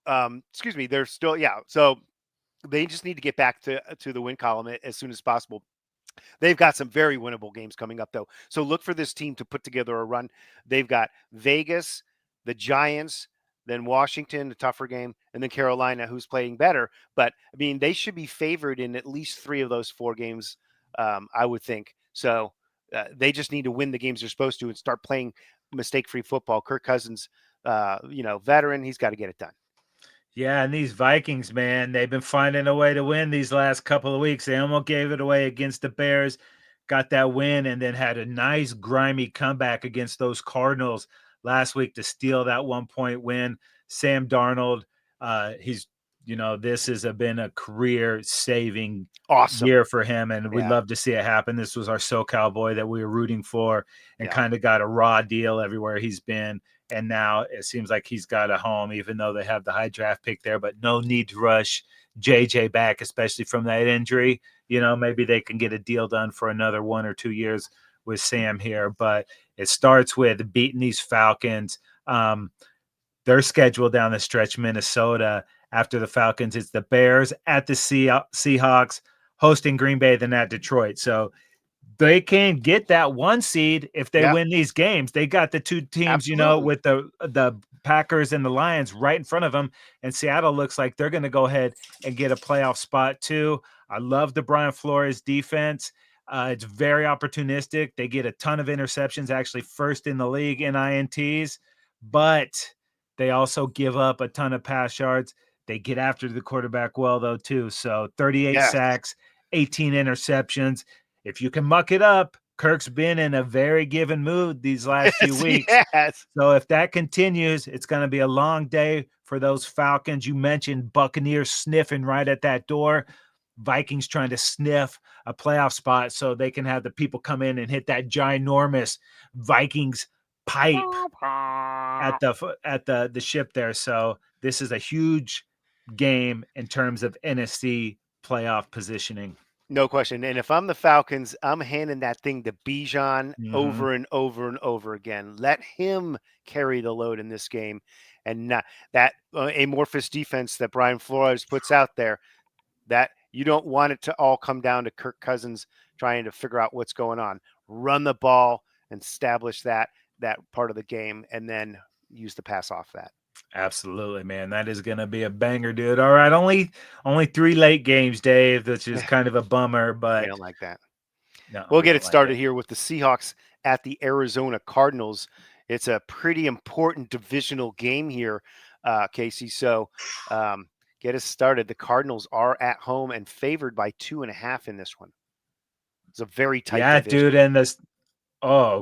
Excuse me, they're still So they just need to get back to the win column as soon as possible. They've got some very winnable games coming up, though. So look for this team to put together a run. They've got Vegas, the Giants, then Washington, the tougher game, and then Carolina, who's playing better. But I mean, they should be favored in at least 3 of those 4 games, I would think. So they just need to win the games they're supposed to and start playing mistake-free football. Kirk Cousins, veteran, he's got to get it done. Yeah, and these Vikings, man, they've been finding a way to win these last couple of weeks. They almost gave it away against the Bears, got that win, and then had a nice, grimy comeback against those Cardinals last week to steal that 1-point win. Sam Darnold, this has been a career-saving Awesome. year for him, and we Yeah. love to see it happen. This was our SoCal boy that we were rooting for and Yeah. kind of got a raw deal everywhere he's been. And now it seems like he's got a home, even though they have the high draft pick there, but no need to rush JJ back, especially from that injury. Maybe they can get a deal done for another 1 or 2 years with Sam here, but it starts with beating these Falcons. Their schedule down the stretch, Minnesota, after the Falcons, it's the Bears at the Seahawks, hosting Green Bay, then at Detroit. So they can get that 1 seed if they Yeah. win these games. They got the 2 teams, Absolutely. with the Packers and the Lions right in front of them. And Seattle looks like they're going to go ahead and get a playoff spot too. I love the Brian Flores defense. It's very opportunistic. They get a ton of interceptions, actually first in the league in INTs, but they also give up a ton of pass yards. They get after the quarterback well, though, too. So 38 Yes. sacks, 18 interceptions. If you can muck it up, Kirk's been in a very given mood these last few Yes. weeks. Yes. So if that continues, it's going to be a long day for those Falcons. You mentioned Buccaneers sniffing right at that door. Vikings trying to sniff a playoff spot so they can have the people come in and hit that ginormous Vikings pipe at the ship there. So this is a huge game in terms of NFC playoff positioning. No question. And if I'm the Falcons, I'm handing that thing to Bijan Mm-hmm. over and over and over again. Let him carry the load in this game, and not that amorphous defense that Brian Flores puts out there. That you don't want it to all come down to Kirk Cousins trying to figure out what's going on. Run the ball and establish that part of the game, and then use the pass off that. Absolutely, man. That is going to be a banger, dude. All right, only 3 late games, Dave, which is kind of a bummer, We but don't like that. no, We'll we get don't it like started it. here with the Seahawks at the Arizona Cardinals. It's a pretty important divisional game here, Casey. So get us started. The Cardinals are at home and favored by 2.5 in this one. It's a very tight Yeah, dude, division. and this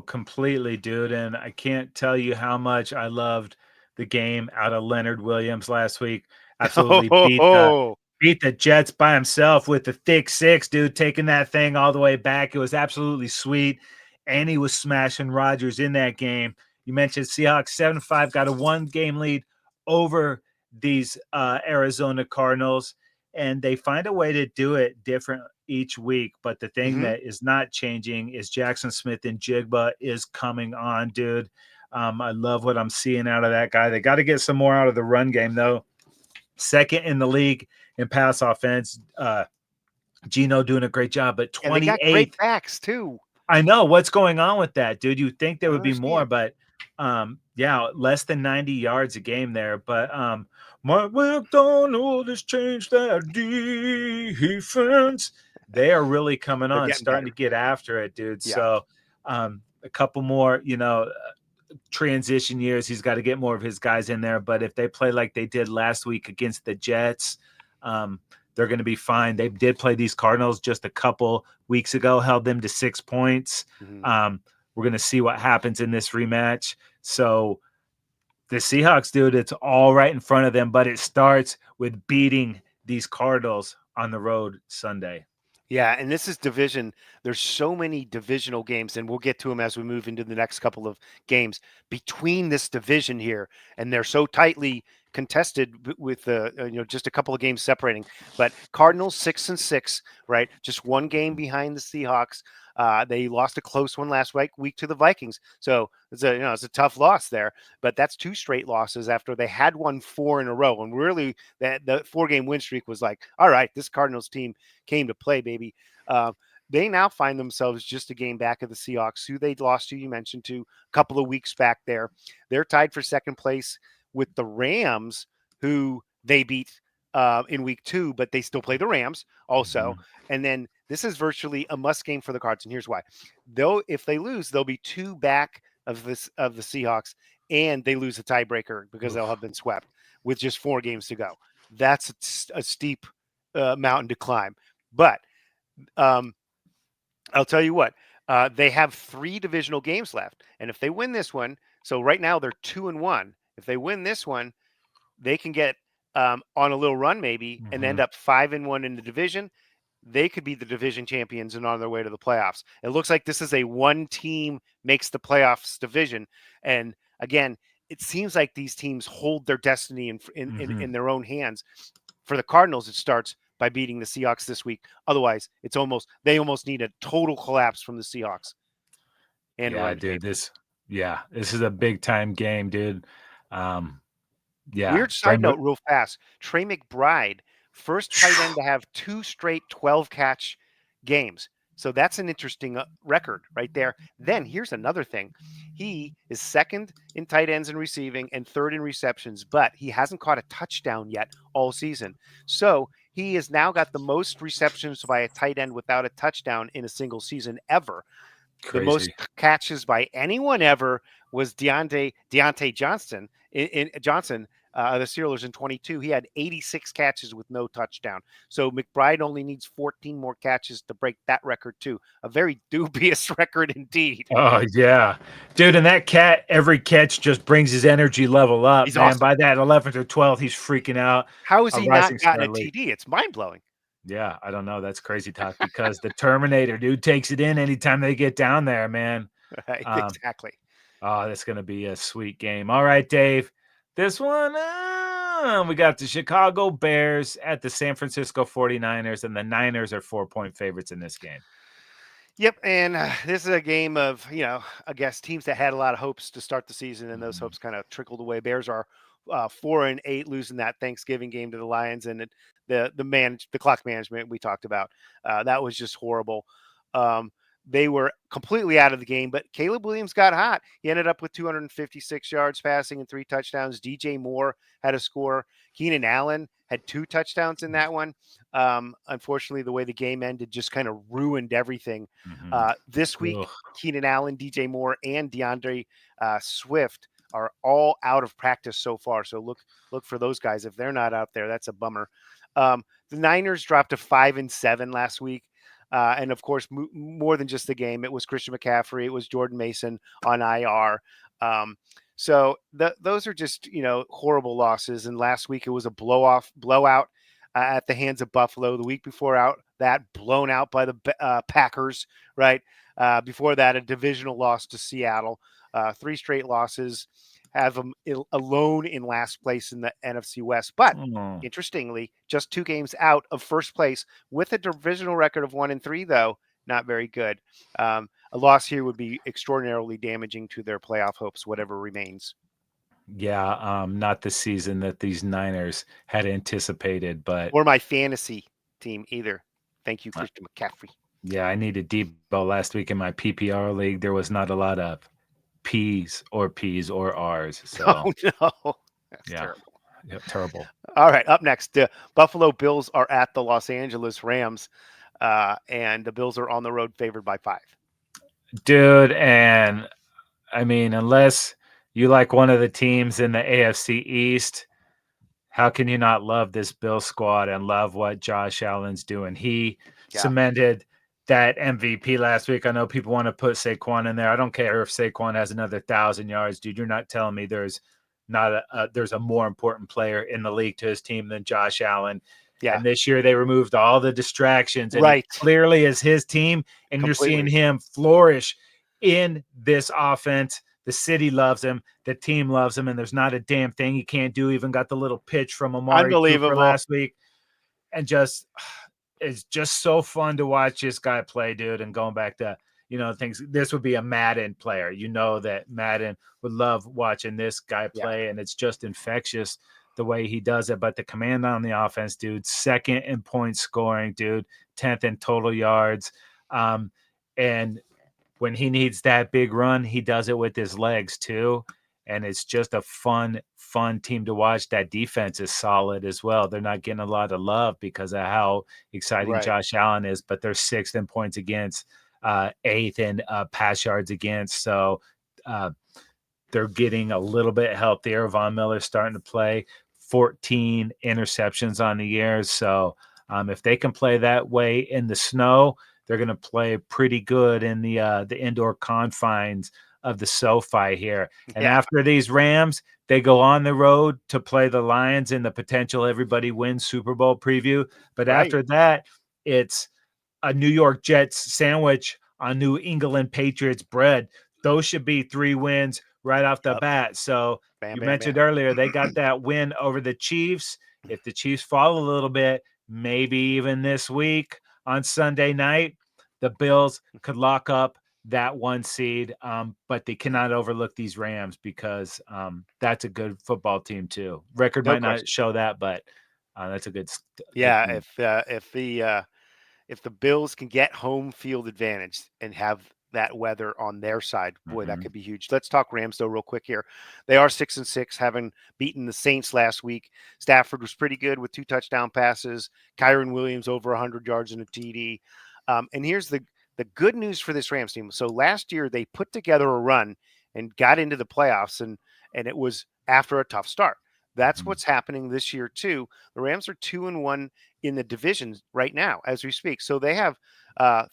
completely, dude, and I can't tell you how much I loved the game out of Leonard Williams last week. Absolutely Oh, beat the Jets by himself with the thick six, dude, taking that thing all the way back. It was absolutely sweet. And he was smashing Rodgers in that game. You mentioned Seahawks 7-5, got a 1-game lead over these Arizona Cardinals, and they find a way to do it different each week. But the thing hmm that is not changing is Jackson Smith and Jigba is coming on, dude. I love what I'm seeing out of that guy. They got to get some more out of the run game, though. second in the league in pass offense. Gino doing a great job, but And they got great 28th. backs too. I know what's going on with that, dude. You'd think I there don't would be more, understand. but yeah, less than 90 yards a game there. But Mark McDonald has changed that defense. They are really coming They're on, getting starting to better. get after it, dude. Yeah. So a couple more, transition years. He's got to get more of his guys in there. But if they play like they did last week against the Jets, they're going to be fine. They did play these Cardinals just a couple weeks ago, held them to 6 points. Mhm. We're going to see what happens in this rematch. So the Seahawks, dude, it's all right in front of them, but it starts with beating these Cardinals on the road Sunday. Yeah, and this is division. There's so many divisional games, and we'll get to them as we move into the next couple of games between this division here, and they're so tightly contested with just a couple of games separating. But Cardinals 6-6, right? Just one game behind the Seahawks. They lost a close one last week to the Vikings, so it's a tough loss there. But that's two straight losses after they had won four in a row, and really that the 4-game win streak was like, all right, this Cardinals team came to play, baby. They now find themselves just a game back of the Seahawks, who they lost to, you mentioned, to a couple of weeks back there. They're tied for second place with the Rams, who they beat in week 2, but they still play the Rams also. Mhm. And then this is virtually a must game for the Cards. And here's why. Though if they lose, they'll be 2 back of the Seahawks, and they lose a tiebreaker because they'll Oof. have been swept with just 4 games to go. That's a steep mountain to climb. But um, I'll tell you what, they have 3 divisional games left, and if they win this one, so right now they're 2-1. If they win this one, they can get on a little run maybe and end Mhm. up 5-1 in the division. They could be the division champions and on their way to the playoffs. It looks like this is a one team makes the playoffs division, and again, it seems like these teams hold their destiny in Mhm. their own hands. For the Cardinals, it starts by beating the Seahawks this week. Otherwise, they almost need a total collapse from the Seahawks and Yeah, run dude, game. this is a big time game, dude. Um, yeah, Weird side Brent, note, real fast. Trey McBride, first tight end to have 2 straight 12 catch games. So that's an interesting record right there. Then here's another thing. He is second in tight ends and receiving and third in receptions, but he hasn't caught a touchdown yet all season. So he has now got the most receptions by a tight end without a touchdown in a single season ever. The most crazy. catches by anyone ever was Deontay Johnson Johnson, the Steelers in 22. He had 86 catches with no touchdown. So McBride only needs 14 more catches to break that record too. A very dubious record indeed. Oh yeah, dude, and that cat every catch just brings his energy level up, He's man. awesome. By that 11th or 12th, he's freaking out. How has A he rising not gotten star a league. TD? It's mind blowing. Yeah, I don't know. That's crazy talk because the Terminator dude takes it in anytime they get down there, man. Right, Um, exactly. oh, that's gonna be a sweet game. All right, Dave. This one, we got the Chicago Bears at the San Francisco 49ers, and the Niners are 4-point favorites in this game. Yep, and this is a game of I guess teams that had a lot of hopes to start the season, and those Mhm. hopes kind of trickled away. Bears are 4-8, losing that Thanksgiving game to the Lions, and the clock management we talked about that was just horrible. Um, they were completely out of the game, but Caleb Williams got hot. He ended up with 256 yards passing and 3 touchdowns. DJ Moore had a score. Keenan Allen had 2 touchdowns in that one. Unfortunately, the way the game ended just kind of ruined everything. Mhm. This week, Ugh. Keenan Allen, DJ Moore, and DeAndre Swift are all out of practice so far. So look for those guys. If they're not out there, that's a bummer. The Niners dropped to 5-7 last week. And of course, more than just the game, it was Christian McCaffrey, it was Jordan Mason on IR. So those are just horrible losses. And last week it was a blowout at the hands of Buffalo. The week before out that blown out by the Packers. Right before that, a divisional loss to Seattle. 3 straight losses have them alone in last place in the NFC West. But Oh. interestingly, just 2 games out of first place with a divisional record of 1-3, though not very good. A loss here would be extraordinarily damaging to their playoff hopes, whatever remains. Yeah, not the season that these Niners had anticipated, but or my fantasy team either. Thank you, uh, Christian McCaffrey. yeah, I needed Debo last week in my PPR league. There was not a lot of P's or R's. So Oh no, that's yeah, terrible. yeah, terrible, All right, up next, the Buffalo Bills are at the Los Angeles Rams, and the Bills are on the road, favored by 5. dude. And I mean, unless you like one of the teams in the AFC East, how can you not love this Bill squad and love what Josh Allen's doing? He Yeah, cemented that MVP last week. I know people want to put Saquon in there. I don't care if Saquon has another 1,000 yards, dude. You're not telling me there's a more important player in the league to his team than Josh Allen. yeah, And this year they removed all the distractions, and it right, clearly is his team. And you're seeing completely. him flourish in this offense. The city loves him. The team loves him, and there's not a damn thing he can't do. Even got the little pitch from Amari Cooper Unbelievable. last week, and just it's just so fun to watch this guy play, dude. And going back to things, this would be a Madden player. You know that Madden would love watching this guy Yeah, play, and it's just infectious the way he does it. But the command on the offense, dude, second in point scoring, dude, 10th in total yards, and when he needs that big run, he does it with his legs too. And it's just a fun team to watch. That defense is solid as well. They're not getting a lot of love because of how exciting right. Josh Allen is, but they're sixth in points against, eighth in pass yards against. So uh, they're getting a little bit healthier. Von Miller's starting to play 14 interceptions on the year. So if they can play that way in the snow, they're going to play pretty good in the indoor confines of the SoFi here. And Yeah, after these Rams, they go on the road to play the Lions in the potential everybody wins Super Bowl preview. But right. after that, it's a New York Jets sandwich on New England Patriots bread. Those should be 3 wins right off the Yep. bat. So Bam, you bam, mentioned bam. earlier they got that win over the Chiefs. If the Chiefs fall a little bit, maybe even this week on Sunday night, the Bills could lock up that 1 seed. But they cannot overlook these Rams because that's a good football team too. Record No might not question. show that, but that's a good Yeah, team. if the Bills can get home field advantage and have that weather on their side, boy, that Mm-hmm. could be huge. Let's talk Rams though, real quick here. They are 6-6, having beaten the Saints last week. Stafford was pretty good with 2 touchdown passes. Kyron Williams over 100 yards and a TD. And here's the good news for this Rams team. So last year they put together a run and got into the playoffs, and it was after a tough start. That's Mm-hmm. what's happening this year too. The Rams are 2-1 in the division right now as we speak. So they have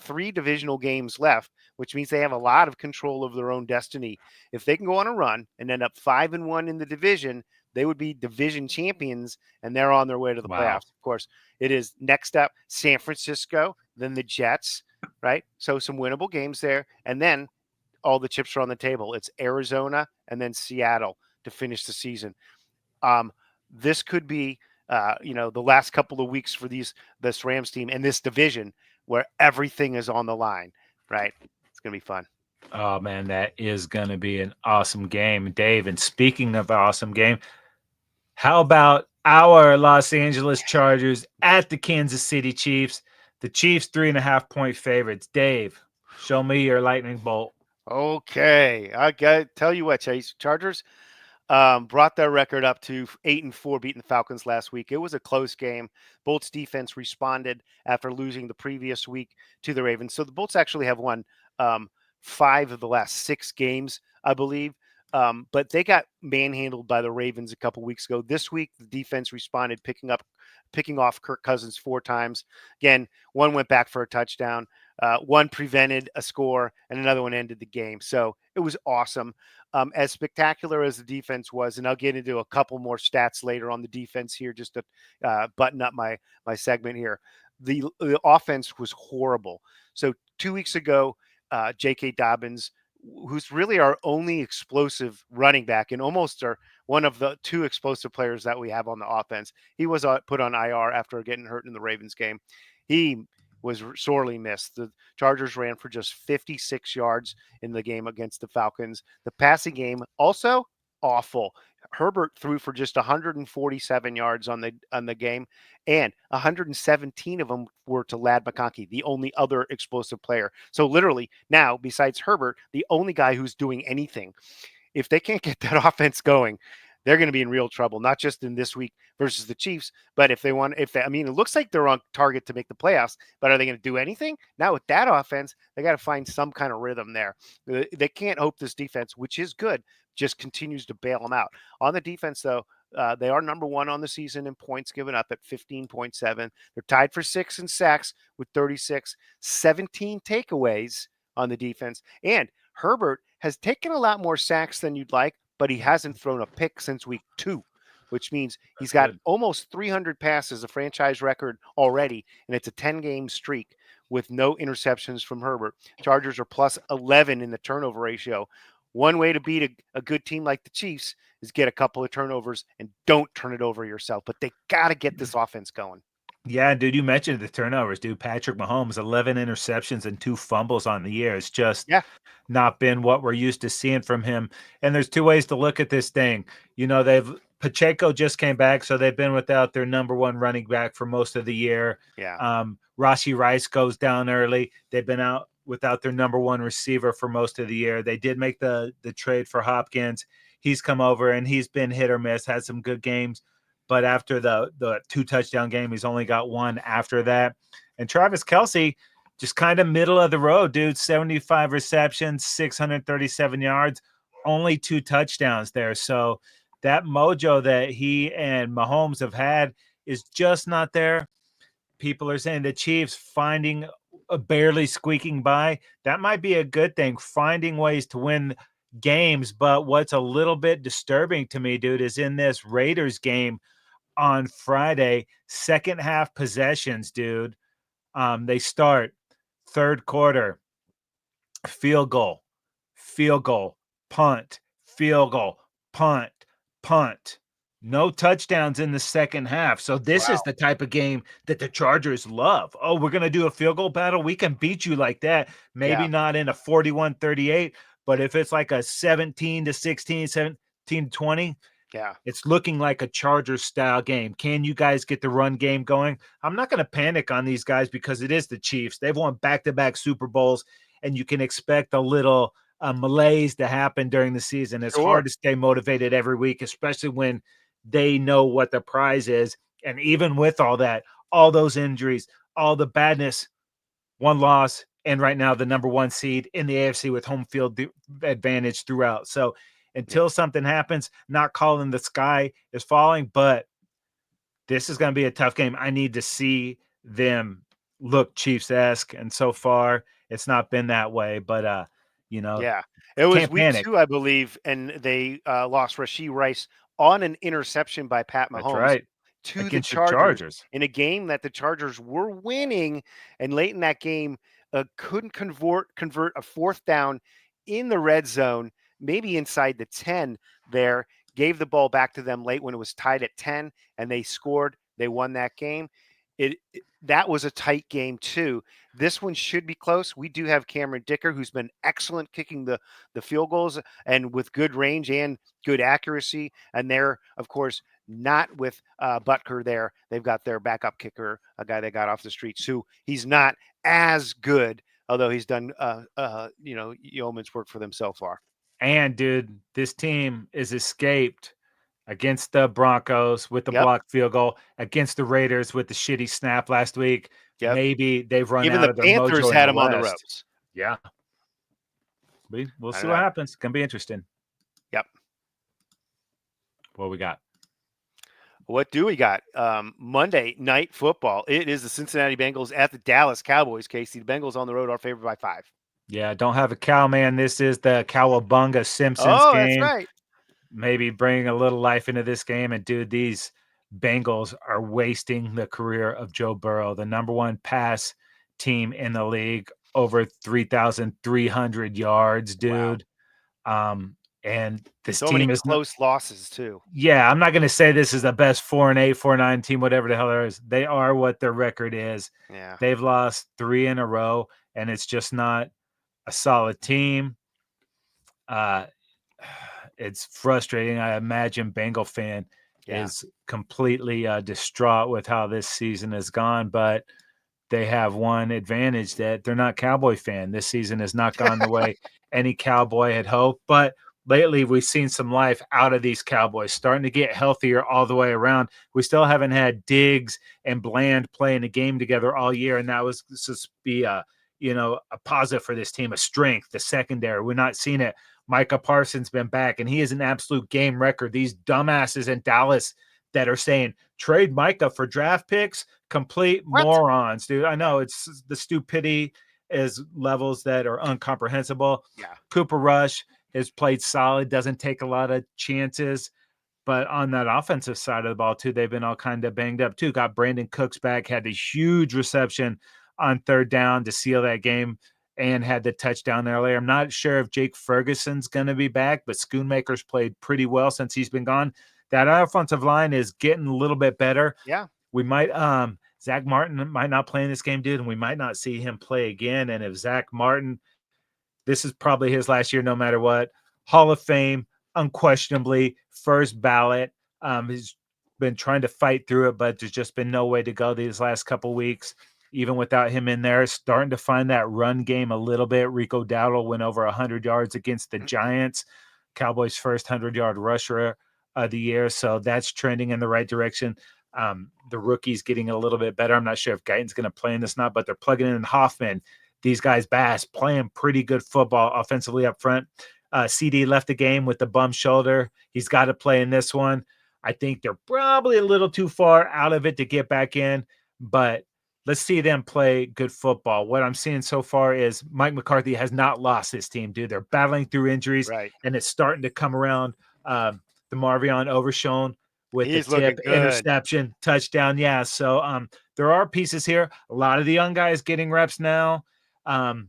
3 divisional games left, which means they have a lot of control of their own destiny. If they can go on a run and end up 5-1 in the division, they would be division champions, and they're on their way to the Wow. playoffs. Of course, it is next up San Francisco, then the Jets, right? So some winnable games there, and then all the chips are on the table. It's Arizona and then Seattle to finish the season. Um, this could be, the last couple of weeks for this Rams team and this division where everything is on the line, right? It's gonna be fun. Oh man, that is going to be an awesome game, Dave. And speaking of awesome game, how about our Los Angeles Chargers at the Kansas City Chiefs? The Chiefs 3.5 point favorites. Dave, show me your lightning bolt. Okay, I got tell you what, Chase. Chargers brought their record up to 8-4, beating the Falcons last week. It was a close game. Bolts defense responded after losing the previous week to the Ravens. So the Bolts actually have won 5 of the last 6 games, I believe. But they got manhandled by the Ravens a couple weeks ago. This week, the defense responded, picking off Kirk Cousins 4 times. Again, one went back for a touchdown. One prevented a score, and another one ended the game. So it was awesome. As spectacular as the defense was, and I'll get into a couple more stats later on the defense here, just to button up my segment here. The offense was horrible. So 2 weeks ago, J.K. Dobbins, who's really our only explosive running back and almost one of the 2 explosive players that we have on the offense, he was put on IR after getting hurt in the Ravens game. He was sorely missed. The Chargers ran for just 56 yards in the game against the Falcons. The passing game also awful. Herbert threw for just 147 yards on the game, and 117 of them were to Lad McConkey, the only other explosive player. So literally now, besides Herbert, the only guy who's doing anything. If they can't get that offense going, they're going to be in real trouble, not just in this week versus the Chiefs, but if they want, I mean, it looks like they're on target to make the playoffs, but are they going to do anything? Now with that offense, they got to find some kind of rhythm there. They can't hope this defense, which is good, just continues to bail them out. On the defense, though, they are number one on the season in points given up at 15.7. They're tied for sixth in sacks with 36, 17 takeaways on the defense. And Herbert has taken a lot more sacks than you'd like, but he hasn't thrown a pick since week 2, which means he's That's got good. almost 300 passes, a franchise record already, and it's a 10-game streak with no interceptions from Herbert. Chargers are plus 11 in the turnover ratio. One way to beat a good team like the Chiefs is get a couple of turnovers and don't turn it over yourself. But they got to get this offense going. Yeah, dude, you mentioned the turnovers, dude. Patrick Mahomes, 11 interceptions and 2 fumbles on the year. It's just Yeah, not been what we're used to seeing from him. And there's two ways to look at this thing. You know, Pacheco just came back, so they've been without their number one running back for most of the year. yeah. Rashi Rice goes down early. They've been out without their number one receiver for most of the year. They did make the trade for Hopkins. He's come over and he's been hit or miss, had some good games. But after the 2 touchdown game, he's only got one after that. And Travis Kelce, just kind of middle of the road, dude. 75 receptions, 637 yards, only 2 touchdowns there. So that mojo that he and Mahomes have had is just not there. People are saying the Chiefs finding barely squeaking by. That might be a good thing, finding ways to win games. But what's a little bit disturbing to me, dude, is in this Raiders game on Friday, second half possessions, dude. They start third quarter, field goal, punt, field goal, punt, punt. No touchdowns in the second half. So this is Wow. the type of game that the Chargers love. Oh, we're going to do a field goal battle. We can beat you like that. Maybe Yeah, not in a 41-38, but if it's like a 17-16, 17-20, yeah. it's looking like a Chargers style game. Can you guys get the run game going? I'm not going to panic on these guys because it is the Chiefs. They've won back-to-back Super Bowls, and you can expect a little malaise to happen during the season. It's hard Sure. to stay motivated every week, especially when they know what the prize is. And even with all that, all those injuries, all the badness, one loss, and right now the number one seed in the AFC with home field advantage throughout. So Yeah. until something happens, not calling the sky is falling, but this is going to be a tough game. I need to see them look Chiefs-esque, and so far it's not been that way. But you know, Yeah, it was can't week panic. 2, I believe, and they lost Rashee Rice on an interception by Pat That's Mahomes right. to the Against the Chargers Chargers. in a game that the Chargers were winning, and late in that game, couldn't convert a fourth down in the red zone, maybe inside the 10 there, gave the ball back to them late when it was tied at 10, and they scored. They won that game. That was a tight game too. This one should be close. We do have Cameron Dicker, who's been excellent kicking the field goals and with good range and good accuracy. And they're, of course, not with Butker there. They've got their backup kicker, a guy they got off the streets, who he's not as good, although he's done, yeoman's work for them so far. And dude, this team is escaped against the Broncos with the Yep. blocked field goal, against the Raiders with the shitty snap last week. Yep. Maybe they've run Even out the of their Panthers mojo in had the him on the West. ropes. Yeah, we'll I see don't what know. happens. It's gonna be interesting. Yep. What we got? What do we got? Monday night football. It is the Cincinnati Bengals at the Dallas Cowboys. Casey, the Bengals on the road are favored by 5. Yeah, don't have a cow, man. This is the Cowabunga Simpsons Oh, that's game. right. Maybe bring a little life into this game. And dude, these Bengals are wasting the career of Joe Burrow, the number one pass team in the league, over 3,300 yards, Wow. dude. And this So many team is not, close losses too. yeah, I'm not going to say this is the best 4-8, 4-9 team, whatever the hell there is. They are what their record is. Yeah. They've lost 3 in a row, and it's just not a solid team. Uh, It's frustrating. I imagine Bengal fan Yeah. is completely distraught with how this season has gone, but they have one advantage that they're not Cowboy fan. This season has not gone the way any Cowboy had hoped, but lately we've seen some life out of these Cowboys, starting to get healthier all the way around. We still haven't had Diggs and Bland playing a game together all year, and that was supposed to be a positive for this team, a strength, the secondary. We're not seeing it. Micah Parsons been back, and he is an absolute game record. These dumbasses in Dallas that are saying trade Micah for draft picks, complete What? morons, dude. I know it's the stupidity is levels that are incomprehensible. Yeah. Cooper Rush has played solid, doesn't take a lot of chances. But on that offensive side of the ball, too, they've been all kind of banged up, too. Got Brandon Cooks back, had the huge reception on third down to seal that game and had the touchdown earlier. I'm not sure if Jake Ferguson's going to be back, but Schoonmaker's played pretty well since he's been gone. That offensive line is getting a little bit better. Yeah. We might Zach Martin might not play in this game, dude, and we might not see him play again. And if Zach Martin, this is probably his last year, no matter what. Hall of Fame, unquestionably, first ballot. He's been trying to fight through it, but there's just been no way to go these last couple weeks. Even without him in there, starting to find that run game a little bit. Rico Dowdle went over 100 yards against the Giants, Cowboys' first 100-yard rusher of the year. So that's trending in the right direction. The rookie's getting a little bit better. I'm not sure if Guyton's going to play in this or not, but they're plugging in Hoffman. These guys, Bass, playing pretty good football offensively up front. CD left the game with the bum shoulder. He's got to play in this one. I think they're probably a little too far out of it to get back in, but let's see them play good football. What I'm seeing so far is Mike McCarthy has not lost this team, dude. They're battling through injuries, Right. and it's starting to come around. The Marvion Overshone with the He's tip, looking good. interception, touchdown. Yeah, so there are pieces here. A lot of the young guys getting reps now. And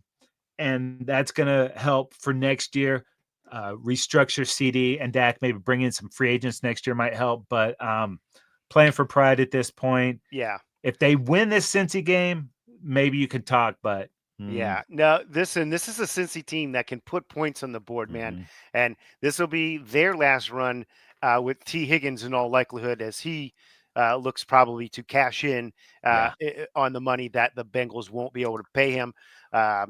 that's going to help for next year. Restructure CD and Dak, maybe bring in some free agents next year might help. But playing for pride at this point. Yeah. If they win this Cincy game, maybe you could talk. But Yeah. No, this is a Cincy team that can put points on the board, man. mhm. And this will be their last run with T. Higgins in all likelihood, as he looks probably to cash in Yeah, on the money that the Bengals won't be able to pay him. But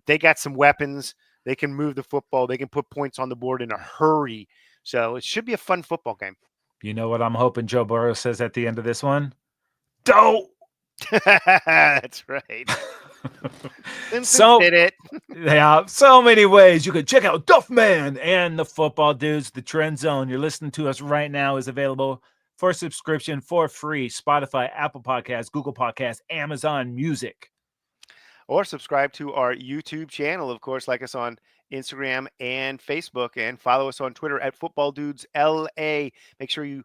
they got some weapons. They can move the football. They can put points on the board in a hurry. So it should be a fun football game. you know what I'm hoping Joe Burrow says at the end of this one? Don't. That's right. Simpsons So did it. yeah, so many ways you could check out Duffman and the Football Dudes. The Trend Zone you're listening to us right now is available for subscription for free. Spotify, Apple Podcasts, Google Podcasts, Amazon Music. Or subscribe to our YouTube channel. Of course, like us on Instagram and Facebook, and follow us on Twitter at Football Dudes LA. Make sure you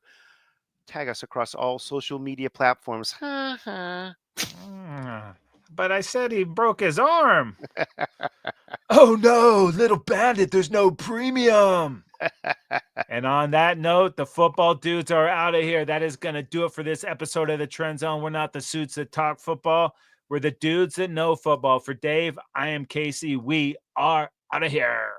tag us across all social media platforms. But I said he broke his arm. Oh no, little bandit, there's no premium. And on that note, the Football Dudes are out of here. That is going to do it for this episode of the Trend Zone. We're not the suits that talk football. We're the dudes that know football. For Dave, I am Casey. We are out of here.